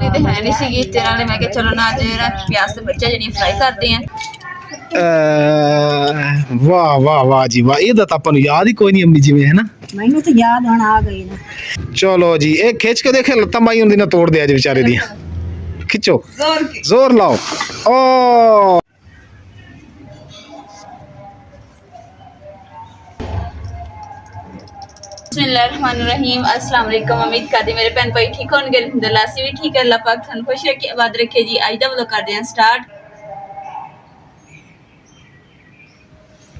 ਹੁੰਦੀ ਤੇ ਹੈ ਨਹੀਂ ਸੀਗੀ ਤੇ ਨਾਲੇ ਮੈਂ ਕਿਹਾ ਚਲੋ ਨਾ ਅੱਜ ਪਿਆਜ਼ ਤੇ ਮਿਰਚਾਂ ਜਿਹੜੀਆਂ ਫਰਾਈ ਕਰਦੇ ਆਂ। ਵਾਹ ਵਾਹ ਵਾਹ ਜੀ ਵਾਹ, ਇਹਦਾ ਤਾਂ ਆਪਾਂ ਨੂੰ ਯਾਦ ਹੀ ਕੋਈ ਨਹੀਂ ਅੰਮੀ ਜਿਵੇਂ ਹੈ ਨਾ। ਮੈਨੂੰ ਤਾਂ ਯਾਦ ਹੁਣ ਆ ਗਈ ਨਾ। ਚਲੋ ਜੀ ਇਹ ਖਿੱਚ ਕੇ ਦੇਖੇ ਲੱਤਾਂ ਮਾਈ ਹੁੰਦੀ ਨਾ ਤੋੜ ਦੇ ਅੱਜ ਵਿਚਾਰੇ ਦੀਆਂ। ਖਿੱਚੋ ਜ਼ੋਰ ਲਾਓ। ਓ बिस्मिल्लाहिर्रहमानिर्रहीम अस्सलाम वालेकुम। उम्मीद करते मेरे भैन भाई ठीक होंगे, अल्हम्दुलिल्लाह असीं भी ठीक है। अल्लाह पाक थानू खुश रखे, आबाद रखे जी। अज दा व्लॉग करदे हां स्टार्ट।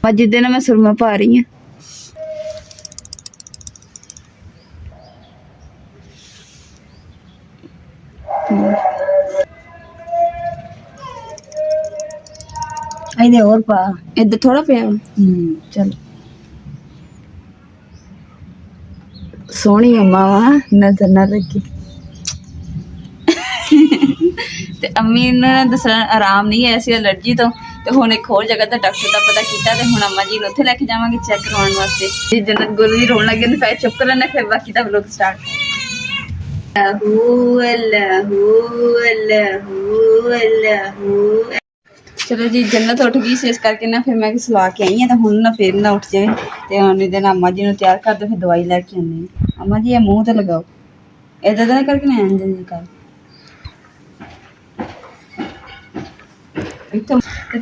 अज दिन मैं सुरमा पा रही हां। ਇਹਦੇ ਹੋਰ ਪਾ इधर थोड़ा पिया चलो सोहनी अम्मा वा नजर ना लगी ते अम्मी ने दसना आराम नहीं है ऐसी एलर्जी तो हुण एक होर जगह दा डॉक्टर दा पता कीता ते हुण अम्मा जी नूं उत्थे लेके जावांगे चेक करवाउण वास्ते। जी जन्नत गुल भी रोन लगे ते फिर चुप करना फिर बाकी दा व्लॉग स्टार्ट। अल्लाहू अल्लाहू अल्लाहू। चलो जी जन्नत उठ गई इस करके ना फिर मैं सला के आई हाँ तो हुण ना फिर ना उठ जाए तो हम दिन अम्मा जी ने तैयार कर दो फिर दवाई लैके आने। अम्मा जी ये मुँह तो लगाओ इधर तो करके ना आंज कर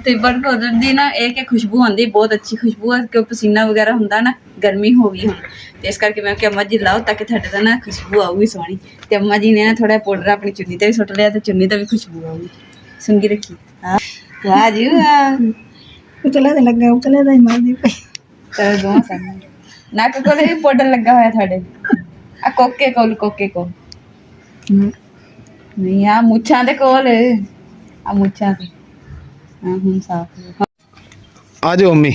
तिब्बत उधर दी ना एक खुशबू आती बहुत अच्छी खुशबू है क्यों पसीना वगैरह होंगे ना गर्मी हो गई हम तो इस करके मैं अम्मा जी लाओ ताकि थोड़े तो ना खुशबू आऊगी सोहनी। तो अम्मा जी ने ना थोड़ा पाउडर अपनी चुन्नी तो भी सुट लिया तो चुन्नी तो भी खुशबू आऊगी सुंगी रखी। हाँ वाह जी वाह उतला ते लगा उतले दा मार दी पई चलो दोवां सामने नक कोले भी पाउडर लगा होया थाडे आ कोके को नहीं आ मुछां दे कोल आ मुछां ते हां हुन साफ आ जाओ अम्मी।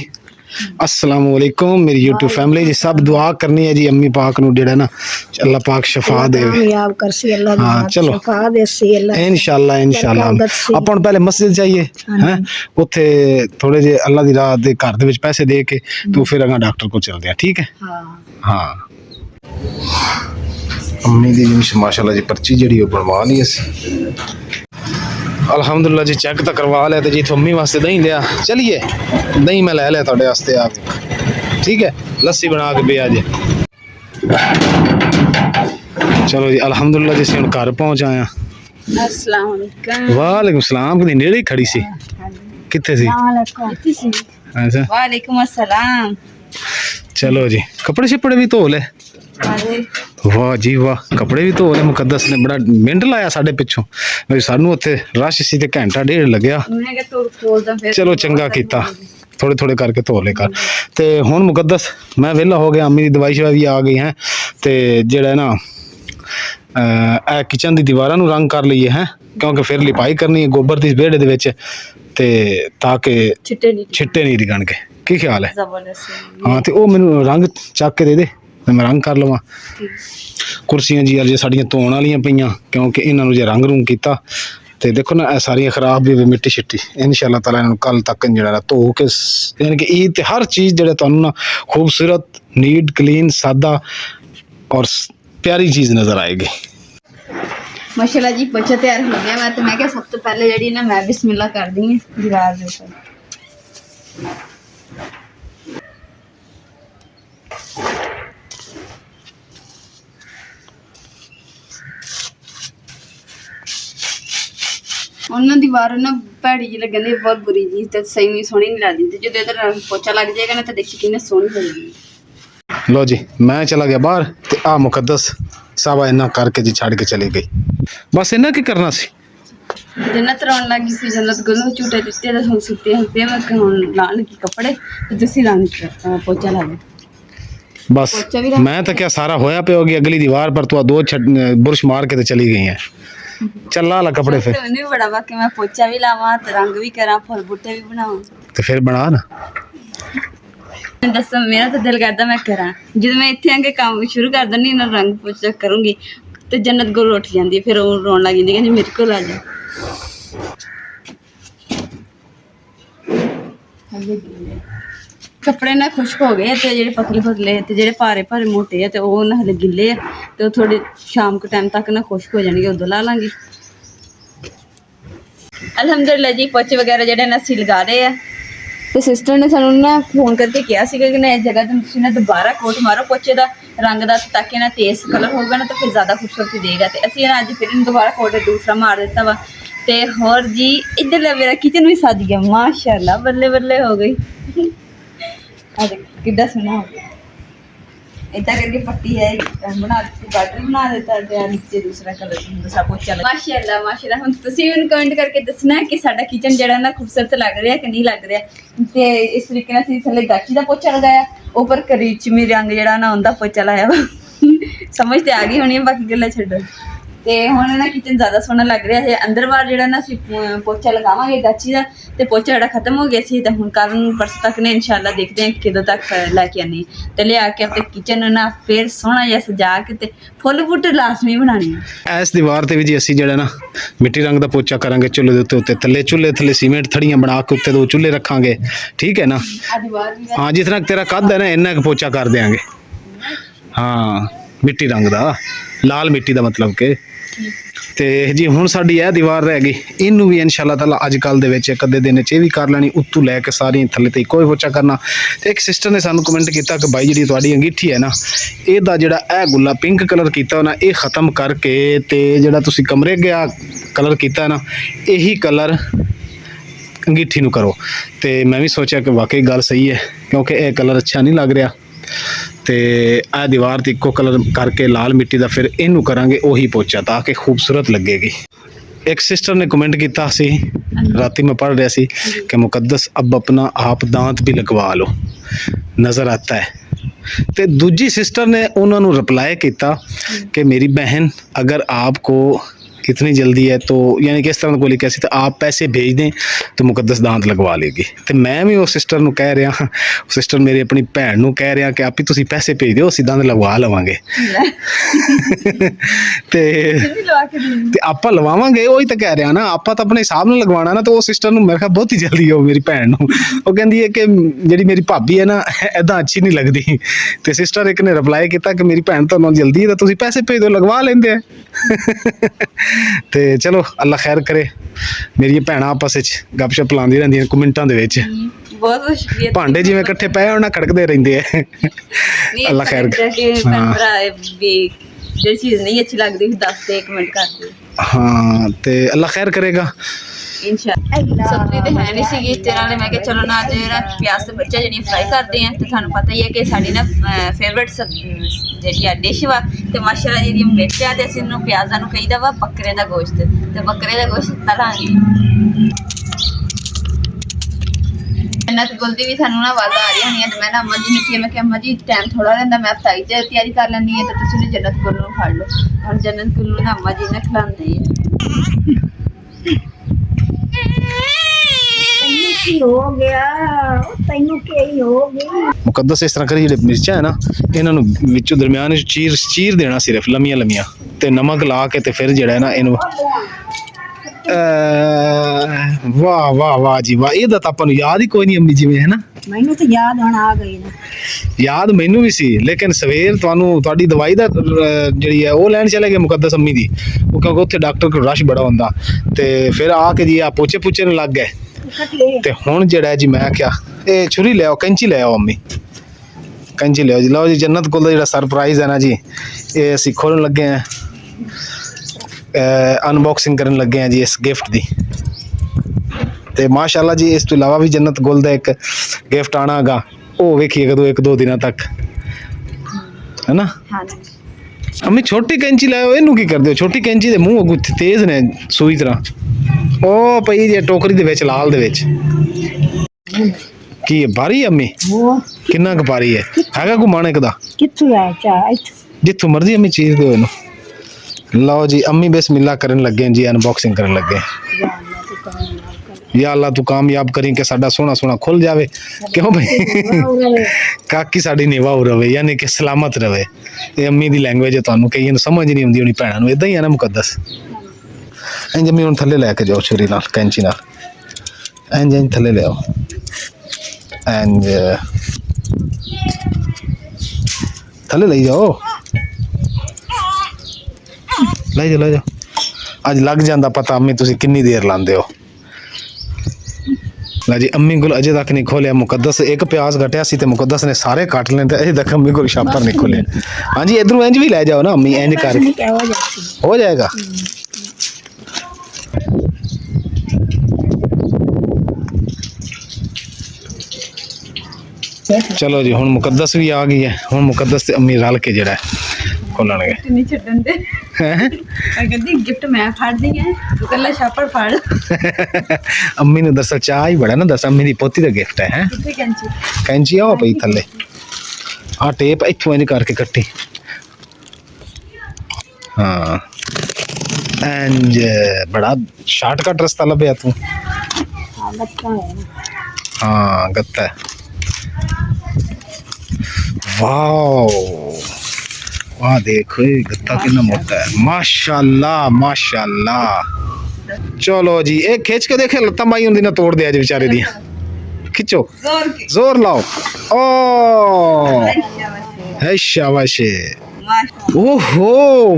अस्सलाम वालेकुम मेरी यूट्यूब फैमिली जी सब दुआ करनी है जी अम्मी पाक नूं जेड़ा ना अल्लाह पाक शफा देवे। कामयाब करसी अल्लाह दी हाँ चलो शफा देसी अल्लाह इंशाल्लाह इंशाल्लाह अपन पहले मस्जिद जाइए हैं उत्थे थोड़े जे अल्लाह दी राह दे घर दे विच पैसे दे के तो फिर अगा डॉक्टर को चलदे हैं ठीक है। हाँ अम्मी दी माशाल्लाह जी पर्ची जेड़ी ओ बनवा ली असी अल्हम्दुलिल्लाह जी चेक तो करवा लिया तो जी अम्मी वास्ते दही लिया चलिए दही मैं ले लिया थोड़े वास्ते आप ठीक है लस्सी बना के पिया जी। चलो जी अल्हम्दुलिल्लाह जी हम घर पहुंच आए हैं। अस्सलाम वालेकुम। वालेकुम सलाम कदी नेड़े ही खड़ी सी किथे सी अच्छा वालेकुम अस्सलाम। चलो जी कपड़े शपड़े भी धो ले वाह जी वाह कपड़े भी धो ले मुकद्दस ने बड़ा मिनट लाया साढ़े पिछों सानू उत्थे रश सी ते घंटा डेढ़ लग्या चलो चंगा कीता थोड़े थोड़े करके धो ले कर ते हुण मुकद्दस मैं वेला हो गया अम्मी दी दवाई शवाई भी आ गई है ते जेड़ा ना ए किचन दी दीवारां नूं रंग कर लईए हैं क्योंकि फिर लिपाई करनी है गोबर दी बेड़े दे विच ते ताकि छिट्टे नहीं डिगणगे की ख्याल है। हाँ तो वो मैनू रंग चक के दे दे मैं रंग कर लवां कुर्सियां जी अजे साड़ियां धोण वालियां पईयां क्योंकि इन्हां नूं जे रंग रूंग कीता ते देखो ना सारियां खराब भी मिट्टी शिट्टी इंशाअल्लाह ताला इन्हां नूं कल तक जेड़ा धो के यानी कि ईद ते हर चीज़ जेड़ा तुहानूं ना खूबसूरत नीट क्लीन सादा और प्यारी चीज़ नज़र आएगी। माशाल्लाह जी पोचा तैयार हो गया मैं तो मैं क्या सब तो पहले जड़ी ना मैं बिस्मिल्लाह कर दी है दीवार दे ऊपर ਉਹਨਾਂ ਦੀ ਵਾਰ ਨਾ ਭੈੜੀ ਜੀ ਲੱਗਣ ਦੀ ਬਹੁਤ ਬੁਰੀ ਜੀ ਤੇ ਸਹੀ ਨਹੀਂ ਸੋਹਣੀ ਨਹੀਂ ਲੱਗਦੀ ਤੇ ਜਦੋਂ ਇਹਦਾ ਪੋਚਾ ਲੱਗ ਜਾਏਗਾ ਨਾ ਤਾਂ ਦੇਖੀ ਕਿੰਨੀ ਸੋਹਣੀ ਲੱਗੇਗੀ। लो जी मैं चला गया बाहर ते आ मुकद्दस सावा इन्ना करके जी छड़ के चली गई बस इन्ना की करना सी जन्नत रोन लगी सी जन्नत गुल ਨੂੰ ਝੂਟੇ ਦਿੱਤੇ ਤੇ ਹੁਣ ਸੁੱਤੇ ਹੁੰਦੇ ਮੈਂ ਹੁਣ ਲਾਣ ਲੱਗੀ ਕੱਪੜੇ ਤੇ ਤੁਸੀਂ ਲਾਣ ਪੋਚਾ ਲਾ ਦੇ बस मैं तो क्या सारा होया पे होगी अगली दीवार पर तो दो बुरश मार के तो चली गई है चल ला कपड़े फिर नहीं बड़ा बाकी मैं पोचा भी लावां ते रंग भी करा फुल बूटे भी बनावां तो फिर बना ना दसो मेरा तो दिल करता मैं करा जो मैं इत्थे आके काम शुरू कर दिंदी ना रंग पोचा करूंगी तो जन्नत गुल उठ जाती फिर रोन लग जाती कहती मेरे को आ जा कपड़े ना खुश्क हो गए तो जेडे पतले पतले तो जेडे भारे भारे मोटे है तो वो ना हले गिले है तो थोड़ी शाम के टाइम तक ना खुश्क हो जाएंगे उदो ला लांगी ਅਲਹਮਦੁਲਿਲਾ ਜੀ ਪੋਚੇ ਵਗੈਰਾ ਜਿਹੜੇ ਨੇ ਅਸੀਂ ਲਗਾ ਲਏ ਆ ਤੇ ਸਿਸਟਰ ਨੇ ਸਾਨੂੰ ਨਾ ਫੋਨ ਕਰਕੇ ਕਿਹਾ ਸੀਗਾ ਕਿ ਨਾ ਇਸ ਜਗ੍ਹਾ ਤੇ ਤੁਸੀਂ ਨਾ ਦੁਬਾਰਾ ਕੋਟ ਮਾਰੋ ਪੋਚੇ ਦਾ ਰੰਗ ਦਾ ਤਾਂ ਕਿ ਨਾ ਤੇਜ਼ ਕਲਰ ਹੋਊਗਾ ਨਾ ਤਾਂ ਫਿਰ ਜ਼ਿਆਦਾ ਖੂਬਸੂਰਤੀ ਦੇਗਾ ਤੇ ਅਸੀਂ ਨਾ ਅੱਜ ਫਿਰ ਇਹਨੂੰ ਦੁਬਾਰਾ ਕੋਟ ਦੂਸਰਾ ਮਾਰ ਦਿੱਤਾ ਵਾ ਤੇ ਹੋਰ ਜੀ ਇੱਧਰ ਲੈ ਮੇਰਾ ਕਿਚਨ ਵੀ ਸਜ ਗਿਆ ਮਾਸ਼ਾਅੱਲਾ ਬੱਲੇ ਬੱਲੇ ਹੋ ਗਈ ਆ ਦੇਖ ਕਿੱਦਾਂ ਸੋਹਣਾ ਹੋ ਗਿਆ इतना करके पट्टी है बना गाटर बना देता है नीचे दूसरा कलर दूसरा पोचा माशाल्लाह माशाल्लाह हम ਤੁਸੀਂ ਵੀ ਕਮੈਂਟ ਕਰਕੇ ਦੱਸਣਾ ਕਿ ਸਾਡਾ ਕਿਚਨ ਜਿਹੜਾ ਨਾ ਖੂਬਸੂਰਤ ਲੱਗ ਰਿਹਾ ਕਿ ਨਹੀਂ ਲੱਗ ਰਿਹਾ ਤੇ ਇਸ ਤਰੀਕੇ ਨਾਲ ਅਸੀਂ ਥੱਲੇ ਗਾਚੀ ਦਾ ਪੋਚਾ ਲਗਾਇਆ ਉੱਪਰ ਕਰੀਚਮੀ ਰੰਗ ਜਿਹੜਾ ਨਾ ਹੁੰਦਾ ਪੋਚਾ ਲਾਇਆ ਵਾ ਸਮਝ ਤੇ ਆ ਗਈ ਹੋਣੀ ਬਾਕੀ ਗੱਲਾਂ ਛੱਡੋ ਤੇ ਹੁਣ ਨਾ ਕਿਚਨ ਜ਼ਿਆਦਾ ਸੋਹਣਾ ਲੱਗ ਰਿਹਾ ਹੈ ਅੰਦਰ ਬਾਹਰ ਜਿਹੜਾ ਨਾ ਅਸੀਂ ਪੋਚਾ ਲਗਾਵਾਂਗੇ ਗਾਚੀ ਦਾ ਤੇ ਪੋਚਾ ਜਿਹੜਾ ਖਤਮ ਹੋ ਗਿਆ ਸੀ ਤੇ ਹੁਣ ਕੱਲ ਨੂੰ ਪਰਸੋਂ ਤੱਕ ਨੇ ਇਨਸ਼ਾਅੱਲਾ ਦੇਖਦੇ ਹਾਂ ਕਿਦੋਂ ਤੱਕ ਲੈ ਕੇ ਆਨੀ ਤੇ ਲਿਆ ਕੇ ਆਪਣੇ ਕਿਚਨ ਨੂੰ ਨਾ ਫਿਰ ਸੋਹਣਾ ਜਿਹਾ ਸਜਾ ਕੇ ਤੇ ਫੁੱਲ ਬੂਟੇ ਲਾਜ਼ਮੀ ਬਣਾਉਣੇ ਆ ਇਸ ਦੀਵਾਰ ਤੇ ਵੀ ਜੀ ਅਸੀਂ ਜਿਹੜਾ ਨਾ ਮਿੱਟੀ ਰੰਗ ਦਾ ਪੋਚਾ ਕਰਾਂਗੇ ਚੁੱਲ੍ਹੇ ਦੇ ਉੱਤੇ ਥੱਲੇ ਚੁੱਲ੍ਹੇ ਥੱਲੇ ਸੀਮੈਂਟ ਥੜੀਆਂ ਬਣਾ ਕੇ ਉੱਤੇ 2 ਚੁੱਲ੍ਹੇ ਰੱਖਾਂਗੇ ਠੀਕ ਹੈ ਨਾ ਆ ਦੀਵਾਰ ਵੀ ਹਾਂ ਜਿਸ ਤਰ੍ਹਾਂ ਤੇਰਾ ਕੱਦ ਹੈ ਨਾ ਇੰਨਾ ਕੁ ਪੋਚਾ ਕਰ ਦਿਆਂਗੇ ਹਾਂ ਮਿੱਟੀ ਰੰਗ ਦਾ ਲਾਲ ਮਿੱਟੀ ਦਾ ਮਤਲਬ ਕਿ ਤੇ ਜੀ ਹੁਣ ਸਾਡੀ ਇਹ ਦੀਵਾਰ ਰਹਿ ਗਈ ਇਹਨੂੰ ਵੀ ਇਨਸ਼ਾਅੱਲਾ ਤਾਲਾ ਅੱਜ ਕੱਲ੍ਹ ਦੇ ਵਿੱਚ ਇੱਕ ਅੱਧੇ ਦਿਨ 'ਚ ਇਹ ਵੀ ਕਰ ਲੈਣੀ ਉੱਤੋਂ ਲੈ ਕੇ ਸਾਰੀਆਂ ਥੱਲੇ ਤੇ ਇੱਕੋ ਹੀ ਪੋਚਾ ਕਰਨਾ ਤੇ ਇੱਕ ਸਿਸਟਰ ਨੇ ਸਾਨੂੰ ਕਮੈਂਟ ਕੀਤਾ ਕਿ ਬਾਈ ਜਿਹੜੀ ਤੁਹਾਡੀ ਅੰਗੀਠੀ ਹੈ ਨਾ ਇਹਦਾ ਜਿਹੜਾ ਇਹ ਗੁੱਲਾ ਪਿੰਕ ਕਲਰ ਕੀਤਾ ਨਾ ਇਹ ਖ਼ਤਮ ਕਰਕੇ ਤੇ ਜਿਹੜਾ ਤੁਸੀਂ ਕਮਰੇ ਗਿਆ ਕਲਰ ਕੀਤਾ ਨਾ ਇਹੀ ਕਲਰ ਅੰਗੀਠੀ ਨੂੰ ਕਰੋ ਤੇ ਮੈਂ ਵੀ ਸੋਚਿਆ ਕਿ ਵਾਕਈ ਗੱਲ ਸਹੀ ਹੈ ਕਿਉਂਕਿ ਇਹ ਕਲਰ ਅੱਛਾ ਨਹੀਂ ਲੱਗ ਰਿਹਾ ਤੇ ਇਹ ਦੀਵਾਰ ਤੇ ਇੱਕੋ ਕਲਰ ਕਰਕੇ ਲਾਲ ਮਿੱਟੀ ਦਾ ਫਿਰ ਇਹਨੂੰ ਕਰਾਂਗੇ ਉਹੀ ਪੋਚਾ ਤਾਂ ਕਿ ਖੂਬਸੂਰਤ ਲੱਗੇਗੀ एक सिस्टर ने कमेंट किया सी राती मैं पढ़ रहा सी कि मुकद्दस अब अपना आप दांत भी लगवा लो नज़र आता है तो दूजी सिस्टर ने उन्होंने रिप्लाई किया कि मेरी बहन अगर आपको इतनी जल्दी है तो यानी कि इस तरह बोली कैसी तो आप पैसे भेज दें तो मुकद्दस दांत लगवा लेगी तो मैं भी उस सिस्टर ਨੂੰ कह रहा सिस्टर मेरी अपनी भैन ਨੂੰ कह रहा कि आप ही तुसी पैसे भेज दिओ ਅਸੀਂ ਦੰਦ ਲਗਵਾ ਲਵਾਂਗੇ ਤੇ ਆਪਾਂ ਲਵਾਵਾਂਗੇ ਉਹੀ ਤਾਂ ਕਹਿ ਰਿਹਾ ਨਾ ਆਪਾਂ ਤਾਂ ਆਪਣੇ ਹਿਸਾਬ ਨਾਲ ਲਗਵਾਉਣਾ ਨਾ ਤਾਂ ਉਹ ਸਿਸਟਰ ਨੂੰ ਮੇਰੇ ਖਿਆਲ ਬਹੁਤ ਹੀ ਜਲਦੀ ਹੋ ਮੇਰੀ ਭੈਣ ਨੂੰ ਉਹ ਕਹਿੰਦੀ ਹੈ ਕਿ ਜਿਹੜੀ ਮੇਰੀ ਭਾਬੀ ਹੈ ਨਾ ਐਦਾਂ ਅੱਛੀ ਨਹੀਂ ਲੱਗਦੀ ਤੇ ਸਿਸਟਰ ਇੱਕ ਨੇ ਰਿਪਲਾਈ ਕੀਤਾ ਕਿ ਮੇਰੀ ਭੈਣ ਤੁਹਾਨੂੰ ਜਲਦੀ ਹੈ ਤਾਂ ਤੁਸੀਂ ਪੈਸੇ ਭੇਜ ਦਿਓ ਲਗਵਾ ਲੈਂਦੇ ਆ ਤੇ ਚਲੋ ਅੱਲਾ ਖੈਰ ਕਰੇ ਮੇਰੀਆਂ ਭੈਣਾਂ ਆਪਸ ਵਿੱਚ ਗੱਪਸ਼ਪ ਲਾਉਂਦੀਆਂ ਰਹਿੰਦੀਆਂ ਕਮੈਂਟਾਂ ਦੇ ਵਿੱਚ ਬਹੁਤ ਬਹੁਤ ਸ਼ੁਕਰੀਆ ਭਾਂਡੇ ਜਿਵੇਂ ਇਕੱਠੇ ਪਏ ਉਹਨਾਂ ਖੜਕਦੇ ਰਹਿੰਦੇ ਆ ਅੱਲਾ ਖੈਰ ਕਰੇ ਜਿਹੜੀ ਚੀਜ਼ ਨਹੀਂ ਅੱਛੀ ਲੱਗਦੀ ਦੱਸ ਦੇ ਕਮੈਂਟ ਕਰ ਦੇ ਹਾਂ ਤੇ ਅੱਲਾ ਖੈਰ ਕਰੇਗਾ इंशाअल्लाह सब्जी तो है नहीं सी ते नाले मैं चलो ना अज प्याज ते मिर्चा जी फ्राई करते हैं तो थानू पता ही है कि साड़ी ना फेवरेट जी डिश वा तो माशाअल्लाह जी मिर्चा तो असीं इहनूं प्याज़ां नूं कहीदा वा बकरे दा गोश्त तो बकरे दा गोश्त तलांगे जन्नत गुलदी भी सानू ना आवाज़ आ रही होनी है तो मैं ना अम्मा जी ने मैं अम्मा जी टाइम थोड़ा रहिंदा मैं फ्राई दी तैयारी कर लैंदी है तो तुसीं जन्नत गुल नूं फड़ लो हुण जन्नत गुल नूं अम्मा जी ने खिलांदे है हो गया तैनू के ही हो गई मुकद्दस इस तरह करी ਜਿਹੜੇ ਮਿਰਚਾਂ ਹੈ ਨਾ ਇਹਨਾਂ ਨੂੰ ਵਿੱਚੋਂ ਦਰਮਿਆਨ ਵਿੱਚ ਚੀਰ ਦੇਣਾ ਸਿਰਫ ਲੰਮੀਆਂ ਲੰਮੀਆਂ ਤੇ ਨਮਕ ਲਾ ਕੇ ਤੇ ਫਿਰ ਜਿਹੜਾ ਹੈ ਨਾ ਇਹਨੂੰ ਵਾਹ ਵਾਹ ਵਾਹ ਜੀ ਵਾਹ ਇਹਦਾ ਤਾਂ ਆਪਾਂ ਨੂੰ ਯਾਦ ਹੀ ਕੋਈ ਨਹੀਂ ਅੰਮੀ ਜਿਵੇਂ ਹੈ ਨਾ ਮੈਨੂੰ ਤਾਂ ਯਾਦ ਹੁਣ ਆ ਗਈ ਨਾ ਯਾਦ ਮੈਨੂੰ ਵੀ ਸੀ ਲੇਕਿਨ ਸਵੇਰ ਤੁਹਾਨੂੰ ਤੁਹਾਡੀ ਦਵਾਈ ਦਾ ਜਿਹੜੀ ਹੈ ਉਹ ਲੈਣ ਚਲੇ ਗਏ ਮੁਕੱਦਸ ਅੰਮੀ ਦੀ ਉਹ ਕਿਉਂਕਿ ਉੱਥੇ ਡਾਕਟਰ ਕੋਲ ਰਸ਼ ਬੜਾ ਹੁੰਦਾ ਤੇ ਫਿਰ ਆ ਕੇ ਜੀ ਆ ਪੋਚੇ ਪੁੱਛੇ ਨੂੰ ਲੱਗ ਗਏ ਤੇ ਹੁਣ ਜਿਹੜਾ ਜੀ ਮੈਂ ਕਿਹਾ ਇਹ ਛੁਰੀ ਲੈ ਆਓ ਕੈਂਚੀ ਲੈ ਆਓ ਅੰਮੀ ਕੈਂਚੀ ਲਿਆਓ ਜੀ ਲਓ ਜੀ ਜੰਨਤ ਕੋਲ ਦਾ ਜਿਹੜਾ ਸਰਪ੍ਰਾਈਜ਼ ਹੈ ਨਾ ਜੀ ਇਹ ਅਸੀਂ ਖੋਲਣ ਲੱਗੇ ਆ ਅਨਬਾਕਸਿੰਗ ਕਰਨ ਲੱਗੇ ਆ ਜੀ ਇਸ ਗਿਫਟ ਦੀ ਤੇ ਮਾਸ਼ਾਅੱਲਾ ਜੀ ਇਸ ਤੋਂ ਇਲਾਵਾ ਵੀ ਜੰਨਤ ਗੁਲ ਦਾ ਇੱਕ ਗਿਫਟ ਆਣਾ ਹੈਗਾ ਉਹ ਵੇਖੀਏ ਕਦੋਂ 1-2 ਦਿਨਾਂ ਤੱਕ ਹੈ ਨਾ ਹਾਂਜੀ ਅੰਮੀ ਛੋਟੀ ਕੈਂਚੀ ਲਾਇਓ ਇਹਨੂੰ ਕੀ ਕਰਦੇ ਹੋ ਛੋਟੀ ਕੈਂਚੀ ਦੇ ਮੂੰਹ ਅੱਗੋਂ ਤੇਜ਼ ਨੇ ਸੂਈ ਤਰ੍ਹਾਂ ਉਹ ਪਈ ਜੇ ਟੋਕਰੀ ਦੇ ਵਿੱਚ ਲਾਲ ਦੇ ਵਿੱਚ ਕੀ ਹੈ ਭਾਰੀ ਅੰਮੀ ਕਿੰਨਾ ਕੁ ਭਾਰੀ ਹੈ ਹੈਗਾ ਕੋ ਮਾਣਕ ਦਾ ਕਿੱਥੋਂ ਆਇਆ ਚਾ ਜਿੱਥੋਂ ਮਰਜ਼ੀ ਅੰਮੀ ਚੀਜ਼ ਦਿਓ ਇਹਨੂੰ ਲਓ ਜੀ ਅੰਮੀ ਬਿਸਮਿਲ੍ਲਾ ਕਰਨ ਲੱਗੇ ਜੀ ਅਨਬਾਕਸਿੰਗ ਕਰਨ ਲੱਗੇ या अल्लाह तू कामयाब करी कि साडा सोना सोना खुल जावे क्यों भाई काकी साडी निवा हो रवे यानी कि सलामत रवे ये अम्मी दी लैंग्वेज है तुहानू कई नूं समझ नहीं आउंदी होनी भैणां नूं इदां ही है ना मुकद्दस इंज अम्मी हुण थल्ले लैके जाओ छुरी नाल कैंची नाल इंज इंज थल्ले ले आओ इंज थल्ले ले जाओ ले जाओ अज लग जांदा पता अम्मी तुसीं किन्नी देर लांदे हो ला जी अम्मी को अजे तक नहीं खोलिया मुकद्दस एक प्याज कटिया सी ते मुकद्दस ने सारे काट लें ते अजे तक अम्मी को छापर नहीं खोलिया हाँ जी इधरों इंज भी ले जाओ ना अम्मी इंज कर क्या हो जाती हो जाएगा चलो जी हुण मुकद्दस भी आ गई है हुण मुकद्दस ते अम्मी रल के जेड़ा खोलणगे नहीं छड्डन दे हैं मैं कहती गिफ्ट मैं फाड़ दी है तू कल्ला छापर फाड़ अम्मी ने दरअसल चाह ही बड़ा ना दस अम्मी दी पोती दा गिफ्ट है हैं किथे कैंची कैंची आओ पई थल्ले आ टेप इत्थों इंज करके कट्टी हाँ इंज बड़ा शॉर्टकट रास्ता लभया तू लगता है हाँ गत्ता है वाओ वाह देखो ये गत्ता कितना मोटा है माशाल्लाह माशाल्लाह चलो जी एक खींच के देखे लत्ता माई होंदी ना तोड़ दिया जी बेचारे दी खिंचो जोर के जोर लाओ ओ है शाबाश ओहो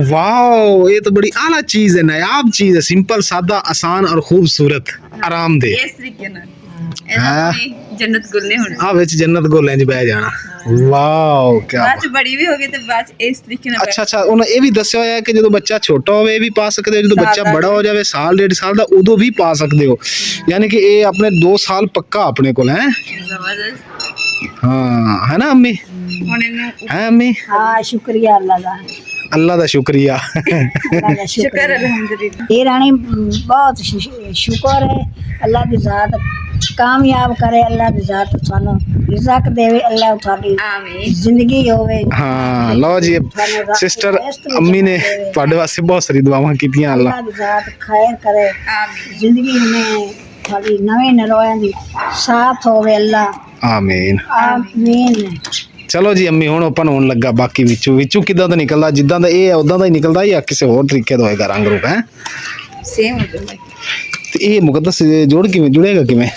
वाओ ये तो बड़ी आला चीज है नायाब चीज है सिंपल सादा आसान और खूबसूरत आरामदेह इस तरीके नाल ਇਹਦਾ ਵੀ ਜੰਨਤ ਗੁਲਨੇ ਹੁਣ ਆ ਵਿੱਚ ਜੰਨਤ ਗੋਲਿਆਂ 'ਚ ਬਹਿ ਜਾਣਾ ਵਾਓ ਕੀ ਬਾਅਦ ਚ ਬੜੀ ਵੀ ਹੋ ਗਈ ਤੇ ਬਾਅਦ ਚ ਇਸ ਤਰੀਕੇ ਨਾਲ ਅੱਛਾ ਅੱਛਾ ਉਹਨਾਂ ਇਹ ਵੀ ਦੱਸਿਆ ਹੋਇਆ ਹੈ ਕਿ ਜਦੋਂ ਬੱਚਾ ਛੋਟਾ ਹੋਵੇ ਇਹ ਵੀ ਪਾ ਸਕਦੇ ਹੋ ਜਦੋਂ ਬੱਚਾ ਬੜਾ ਹੋ ਜਾਵੇ ਸਾਲ ਡੇਢ ਸਾਲ ਦਾ ਉਦੋਂ ਵੀ ਪਾ ਸਕਦੇ ਹੋ ਯਾਨੀ ਕਿ ਇਹ ਆਪਣੇ 2 ਸਾਲ ਪੱਕਾ ਆਪਣੇ ਕੋਲ ਹੈ ਜ਼ਬਰਦਸਤ ਹਾਂ ਹੈ ਨਾ ਅੰਮੀ ਹੁਣ ਇਹਨੂੰ ਹੈ ਅੰਮੀ हाँ शुक्रिया अल्लाह का ਅੱਲਾ ਦਾ ਸ਼ੁਕਰੀਆ अल्लाह का ਸ਼ੁਕਰ शुक्र ਅਲਹਮਦੁਲਿਲਾ ये रानी बहुत शुक्र है अल्लाह की जात कामयाब करे अल्लाह की जात थानू रिज़क देवे अल्लाह थाडी ਆਮੀਨ जिंदगी होवे ਹਾਂ ਲਓ ਜੀ ਸਿਸਟਰ ਅੰਮੀ ਨੇ ਤੁਹਾਡੇ ਵਾਸਤੇ ਬਹੁਤ ਸਾਰੀ ਦੁਆਵਾਂ ਕੀਤੀਆਂ ਅੱਲਾ अल्लाह की जात खैर करे ਆਮੀਨ जिंदगी में थाडी नवे नरोया दी साथ होवे अल्लाह ਆਮੀਨ आमीन ਚਲੋ ਜੀ ਅੰਮੀ ਹੁਣ ਓਪਨ ਹੋਣ ਲੱਗਾ ਬਾਕੀ ਵਿੱਚੋਂ ਕਿਦਾਂ ਦਾ ਨਿਕਲਦਾ ਜਿੱਦਾਂ ਦਾ ਇਹ ਹੈ ਉਦਾਂ ਦਾ ਹੀ ਨਿਕਲਦਾ ਜਾਂ ਕਿਸੇ ਹੋਰ ਤਰੀਕੇ ਦਾ ਹੋਏਗਾ ਰੰਗ ਰੂਪ ਹੈ ਸੇਮ ਹੋ ਜਾਂਦਾ ਤੇ ਇਹ ਮੁਕੱਦਸ ਜੋੜ ਕਿਵੇਂ ਜੁੜੇਗਾ ਕਿਵੇਂ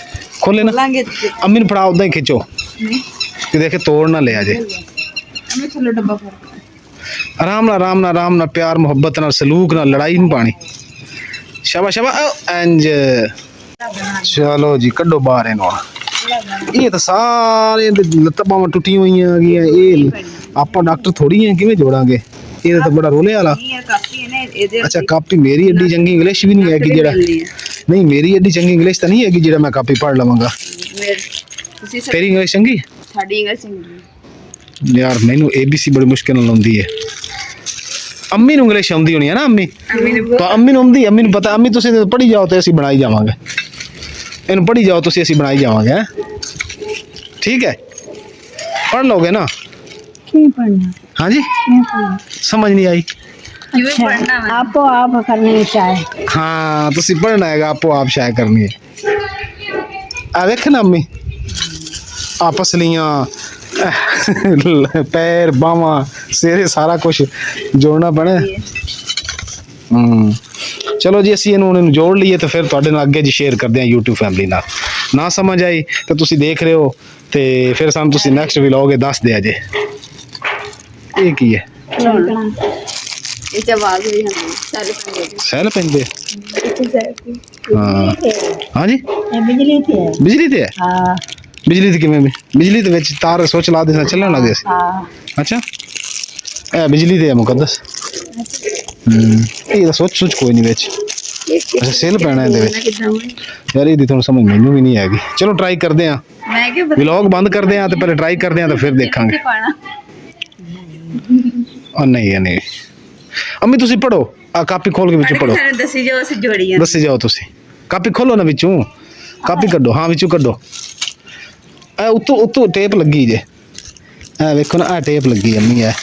ਖੋਲੇ ਨਾ ਲਾਂਗੇ ਅੰਮੀ ਨੂੰ ਫੜਾ ਉਦਾਂ ਹੀ ਖਿੱਚੋ ਨਹੀਂ ਕਿ ਦੇਖੇ ਤੋੜ ਨਾ ਲਿਆ ਜੇ ਅਮੇ ਚਲੋ ਡੱਬਾ ਫੜ ਆਰਾਮ ਨਾਲ ਪਿਆਰ ਮੁਹੱਬਤ ਨਾਲ ਸਲੂਕ ਨਾਲ ਲੜਾਈ ਨਹੀਂ ਪਾਣੀ ਸ਼ਾਬਾਸ਼ ਇੰਜ ਚਲੋ ਜੀ ਕੱਢੋ ਬਾਹਰ ਇਹਨੂੰ ਇਹ ਤਾਂ ਸਾਰੇ ਲੱਤਾਂ ਬਾਹਾਂ ਟੁੱਟੀਆਂ ਹੋਈਆਂ ਗਈਆਂ ਇਹ ਆਪਾਂ ਡਾਕਟਰ ਥੋੜੀ ਆ ਕਿਵੇਂ ਜੋੜਾਂਗੇ ਇਹ ਤਾਂ ਬੜਾ ਰੋਲੇ ਵਾਲਾ ਇਹ ਕਾਪੀ ਹੈ ਨਾ ਇਹਦੇ ਅੱਛਾ ਕਾਪੀ ਮੇਰੀ ਏਡੀ ਚੰਗੀ ਇੰਗਲਿਸ਼ ਵੀ ਨਹੀਂ ਹੈ ਕਿ ਜਿਹੜਾ ਨਹੀਂ ਮੇਰੀ ਏਡੀ ਚੰਗੀ ਇੰਗਲਿਸ਼ ਤਾਂ ਨਹੀਂ ਹੈ ਕਿ ਜਿਹੜਾ ਮੈਂ ਕਾਪੀ ਪੜ੍ਹ ਲਵਾਂਗਾ ਤੁਸੀਂ ਤੇਰੀ ਇੰਗਲਿਸ਼ ਚੰਗੀ ਸਾਡੀ ਇੰਗਲਿਸ਼ ਚੰਗੀ ਯਾਰ ਮੈਨੂੰ ABC ਬੜੀ ਮੁਸ਼ਕਿਲ ਨਾਲ ਆਉਂਦੀ ਹੈ ਅੰਮੀ ਨੂੰ ਇੰਗਲਿਸ਼ ਆਉਂਦੀ ਹੋਣੀ ਹੈ ਨਾ ਅੰਮੀ ਤਾਂ ਅੰਮੀ ਨੂੰ ਆਉਂਦੀ ਅੰਮੀ ਨੂੰ ਪਤਾ ਅੰਮੀ ਤੁਸੀਂ ਪੜ੍ਹੀ ਜਾਓ ਤੇ ਅਸੀਂ ਬਣਾਈ ਜਾਵਾਂਗੇ ਇਹਨੂੰ ਪੜ੍ਹੀ ਜਾਓ ਤੁਸੀਂ ਅਸੀਂ ਬਣਾਈ ਜਾਵਾਂਗੇ ਹੈਂ ठीक है पढ़ लोगे ना क्यों पढ़ना हाँ जी क्यों पढ़ना समझ नहीं आई ਕਿਵੇਂ ਪੜਨਾ ਵਾ आपको आप करने चाहे हाँ तुसी पढ़ना है आपो आप शायद करनी है आ देख ना अम्मी आ पसलियां पैर बावां सिरे सारा कुछ जोड़ना पैना चलो जी ਅਸੀਂ ਇਹਨੂੰ ਜੋੜ ਲਈਏ ਤੇ ਫਿਰ ਤੁਹਾਡੇ ਨਾਲ ਅੱਗੇ ਜੀ ਸ਼ੇਅਰ ਕਰਦੇ ਹਾਂ YouTube ਫੈਮਿਲੀ ਨਾਲ ਨਾ ਸਮਝ ਆਈ ਤਾਂ ਤੁਸੀਂ ਦੇਖ ਰਹੇ ਹੋ ਤੇ ਫਿਰ ਸਾਨੂੰ ਤੁਸੀਂ ਨੈਕਸਟ ਵਲੌਗ ਦੱਸ ਦਿਆ ਜੇ ਇਹ ਕੀ ਹੈ ਇਹ ਚ ਆਵਾਜ਼ ਵੀ ਹੁੰਦੀ ਸੈਲ ਪੈਂਦੇ ਹਾਂ ਹਾਂ ਜੀ ये बिजली थी है ਬਿਜਲੀ ਤੇ ਹੈ हाँ ਬਿਜਲੀ ਤੇ ਕਿਵੇਂ ਬਿਜਲੀ ਦੇ ਵਿੱਚ ਤਾਰ ਸੋਚ ਲਾ ਦੇ ਚੱਲਣ ਲੱਗੇ ਸੀ हाँ ਅੱਛਾ ਇਹ ਬਿਜਲੀ ਤੇ ਹੈ ਮੁਕੱਦਸ ਇਹ ਤਾਂ ਸੋਚ ਕੋਈ ਨਹੀਂ ਵਿੱਚ ਅੱਛਾ ਸੇਲ ਪੈਣਾ ਇਹਦੇ ਵਿੱਚ ਯਾਰ ਇਹਦੀ ਤੁਹਾਨੂੰ ਸਮਝ ਮੈਨੂੰ ਵੀ ਨਹੀਂ ਆਏਗੀ ਚਲੋ ਟਰਾਈ ਕਰਦੇ ਆਂ ਮੈਂ ਕਿ ਵਲੌਗ ਬੰਦ ਕਰਦੇ ਆਂ ਤੇ ਪਹਿਲੇ ਟਰਾਈ ਕਰਦੇ ਆਂ ਤਾਂ ਫਿਰ ਦੇਖਾਂਗੇ ਪਾਣਾ ਉਹ ਨਹੀਂ ਅੰਮੀ ਤੁਸੀਂ ਪੜੋ ਆ ਕਾਪੀ ਖੋਲ ਕੇ ਵਿੱਚ ਪੜੋ ਸਾਨੂੰ ਦੱਸੀ ਜੋ ਅਸੀਂ ਜੋੜੀਆਂ ਦੱਸੇ ਜਾਓ ਤੁਸੀਂ ਕਾਪੀ ਖੋਲੋ ਨਾ ਵਿੱਚੋਂ ਕਾਪੀ ਕੱਢੋ ਹਾਂ ਵਿੱਚੋਂ ਕੱਢੋ ਇਹ ਉੱਤੋਂ ਟੇਪ ਲੱਗੀ ਜੇ ਇਹ ਵੇਖੋ ਨਾ ਆ ਟੇਪ ਲੱਗੀ ਅੰਮੀ ਇਹ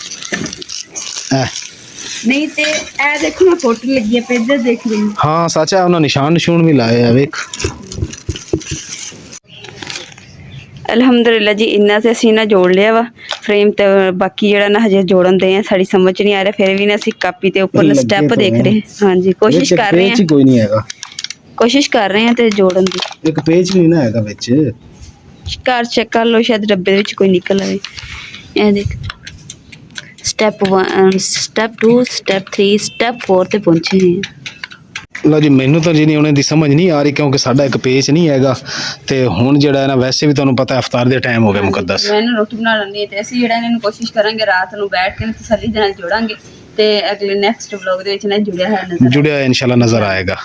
ਨਹੀਂ ਤੇ ਇਹ ਦੇਖੋ ਮੈਂ ਫੋਟੋ ਲੱਗੀ ਹੈ ਪੇਜ ਦੇਖ ਰਹੀ ਹਾਂ ਹਾਂ ਸੱਚ ਹੈ ਉਹਨਾਂ ਨਿਸ਼ਾਨ ਨਿਸ਼ੂਨ ਵੀ ਲਾਏ ਆ ਵੇਖ ਅਲਹਮਦੁਲਿਲਾ ਜੀ ਇੰਨਾ ਤੇ ਅਸੀਂ ਨਾ ਜੋੜ ਲਿਆ ਵਾ ਫਰੇਮ ਤੇ ਬਾਕੀ ਜਿਹੜਾ ਨਾ ਹਜੇ ਜੋੜਨ ਦੇ ਆ ਸਾਡੀ ਸਮਝ ਨਹੀਂ ਆ ਰਿਹਾ ਫਿਰ ਵੀ ਨਾ ਅਸੀਂ ਕਾਪੀ ਤੇ ਉੱਪਰਲਾ ਸਟੈਪ ਦੇਖ ਰਹੇ ਹਾਂ ਹਾਂਜੀ ਕੋਸ਼ਿਸ਼ ਕਰ ਰਹੇ ਪੇਜ ਹਾਂ ਕੋਈ ਨਹੀਂ ਹੈਗਾ ਕੋਸ਼ਿਸ਼ ਕਰ ਰਹੇ ਹਾਂ ਤੇ ਜੋੜਨ ਦੀ ਇੱਕ ਪੇਜ ਵੀ ਨਾ ਹੈਗਾ ਵਿੱਚ ਘਰ ਚੈੱਕ ਕਰ ਲਓ ਸ਼ਾਇਦ ਡੱਬੇ ਦੇ ਵਿੱਚ ਕੋਈ ਨਿਕਲ ਆਵੇ ਇਹ ਦੇਖ ਸਟੈਪ 1 ਸਟੈਪ 2 ਸਟੈਪ 3 ਸਟੈਪ 4 ਤੇ ਪਹੁੰਚੇ ਹਾਂ ਲਓ ਜੀ, ਮੈਨੂੰ ਤਾਂ ਜੀ ਨਹੀਂ ਉਹਨਾਂ ਦੀ ਸਮਝ ਨਹੀਂ ਆ ਰਹੀ ਕਿਉਂਕਿ ਸਾਡਾ ਇੱਕ ਪੇਚ ਨਹੀਂ ਹੈਗਾ ਤੇ ਹੁਣ ਜਿਹੜਾ ਹੈ ਨਾ ਵੈਸੇ ਵੀ ਤੁਹਾਨੂੰ ਪਤਾ ਇਫਤਾਰ ਦੇ ਟਾਈਮ ਹੋ ਗਿਆ ਮੁਕੱਦਸ। ਮੈਂ ਇਹਨੂੰ ਰੋਟੀ ਬਣਾ ਲੈਂਦੀ ਤੇ ਅਸੀਂ ਜਿਹੜਾ ਇਹਨਾਂ ਨੂੰ ਕੋਸ਼ਿਸ਼ ਕਰਾਂਗੇ ਰਾਤ ਨੂੰ ਬੈਠ ਕੇ ਤਸੱਲੀ ਦੇ ਨਾਲ ਜੋੜਾਂਗੇ ਤੇ ਅਗਲੇ ਨੈਕਸਟ ਵਲੌਗ ਦੇ ਵਿੱਚ ਨਾ ਜੁੜਿਆ ਹੈ ਨਜ਼ਰ ਜੁੜਿਆ ਇਨਸ਼ਾਅੱਲਾ ਨਜ਼ਰ ਆਏਗਾ।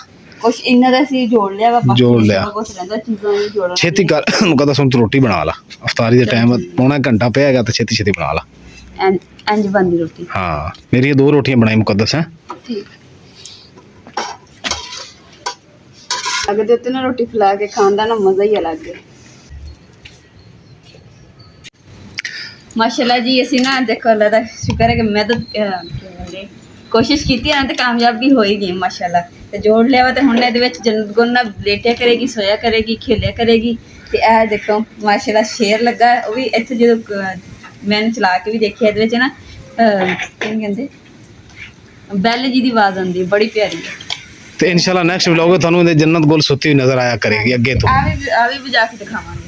ਕੁਛ ਇਹਨਾਂ ਦਾ ਅਸੀਂ ਜੋੜ ਲਿਆ ਵਾ, ਬਾਕੀ ਜੋੜ ਲਿਆ। ਕੁਛ ਰਹਿੰਦਾ ਚੀਜ਼ਾਂ ਨੂੰ ਜੋੜਨਾ। ਛੇਤੀ ਕਰ ਮੁਕੱਦਸ, ਹੁਣ ਤੂੰ ਰੋਟੀ ਬਣਾ ਲਾ, ਇਫਤਾਰੀ ਦੇ ਟਾਈਮ ਪੌਣਾ ਘੰਟਾ ਪਿਆ ਹੈਗਾ ਤੇ ਛੇਤੀ ਛੇਤੀ ਬਣਾ ਲਾ। ਇੰਜ ਬਣਦੀ ਰੋਟੀ। ਹਾਂ, ਮੇਰੀਆਂ 2 ਰੋਟੀਆਂ ਬਣਾਈ ਮੁਕੱਦਸ ਹੈ। ਠੀਕ। ਅਗਰ ਦੇ ਉੱਤੇ ਨਾ ਰੋਟੀ ਖਿਲਾ ਕੇ ਖਾਣ ਦਾ ਨਾ ਮਜ਼ਾ ਹੀ ਅਲੱਗ ਹੈ। ਮਾਸ਼ਾਅੱਲਾ ਜੀ, ਅਸੀਂ ਨਾ ਦੇਖੋ ਅੱਲਾ ਦਾ ਸ਼ੁਕਰ ਹੈ ਕਿ ਮੈਂ ਤਾਂ ਕੋਸ਼ਿਸ਼ ਕੀਤੀ ਹੈ ਨਾ ਤੇ ਕਾਮਯਾਬ ਵੀ ਹੋਈ ਗਈ ਮਾਸ਼ਾਅੱਲਾ। ਤੇ ਜੋੜ ਲਿਆ ਵਾ ਤੇ ਹੁਣ ਇਹਦੇ ਵਿੱਚ ਜੰਨਤ ਗੁਲ ਨਾ ਲੇਟਿਆ ਕਰੇਗੀ, ਸੋਇਆ ਕਰੇਗੀ, ਖੇਲਿਆ ਕਰੇਗੀ। ਤੇ ਇਹ ਦੇਖੋ ਮਾਸ਼ਾਅੱਲਾ ਸ਼ੇਰ ਲੱਗਾ, ਉਹ ਵੀ ਇੱਥੇ ਜਦੋਂ ਮੈਂ ਚਲਾ ਕੇ ਵੀ ਦੇਖਿਆ ਇਹਦੇ ਵਿੱਚ ਨਾ ਕੀ ਕਹਿੰਦੇ ਬੈਲ ਜੀ ਦੀ ਆਵਾਜ਼ ਆਉਂਦੀ ਹੈ, ਬੜੀ ਪਿਆਰੀ ਹੈ। ਤੇ ਇਨਸ਼ਾਅੱਲਾ ਨੈਕਸਟ ਵਲੌਗ ਤੁਹਾਨੂੰ ਇਹਦੇ ਜੰਨਤ ਗੁਲ ਸੁੱਤੀ ਹੋਈ ਨਜ਼ਰ ਆਇਆ ਕਰੇਗੀ ਅੱਗੇ ਤੋਂ। ਆ ਵੀ ਵਜਾ ਕੇ ਦਿਖਾਵਾਂਗੇ।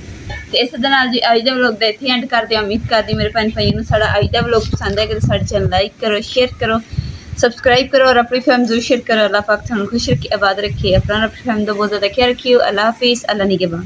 ਤੇ ਇਸ ਦੇ ਨਾਲ ਜੀ ਅੱਜ ਦਾ ਵਲੌਗ ਦਾ ਇੱਥੇ ਐਂਡ ਕਰਦੇ ਹਾਂ। ਉਮੀਦ ਕਰਦੀ ਮੇਰੇ ਭੈਣ ਭਾਈਆਂ ਨੂੰ ਸਾਡਾ ਅੱਜ ਦਾ ਵਲੌਗ ਪਸੰਦ ਆਇਆ ਕਿ ਸਾਡੇ ਚੈਨਲ ਲਾਈਕ ਕਰੋ, ਸ਼ੇਅਰ ਕਰੋ, सब्सक्राइब करो और अपनी फैमिली जरूर शेयर करो। अल्लाह पाक थानू खुश रखे, आबाद रखे, अपना अपनी फैमिली का बहुत ज़्यादा ख्याल रखियो। अल्लाह हाफिज़, अल्लाह निगहबान।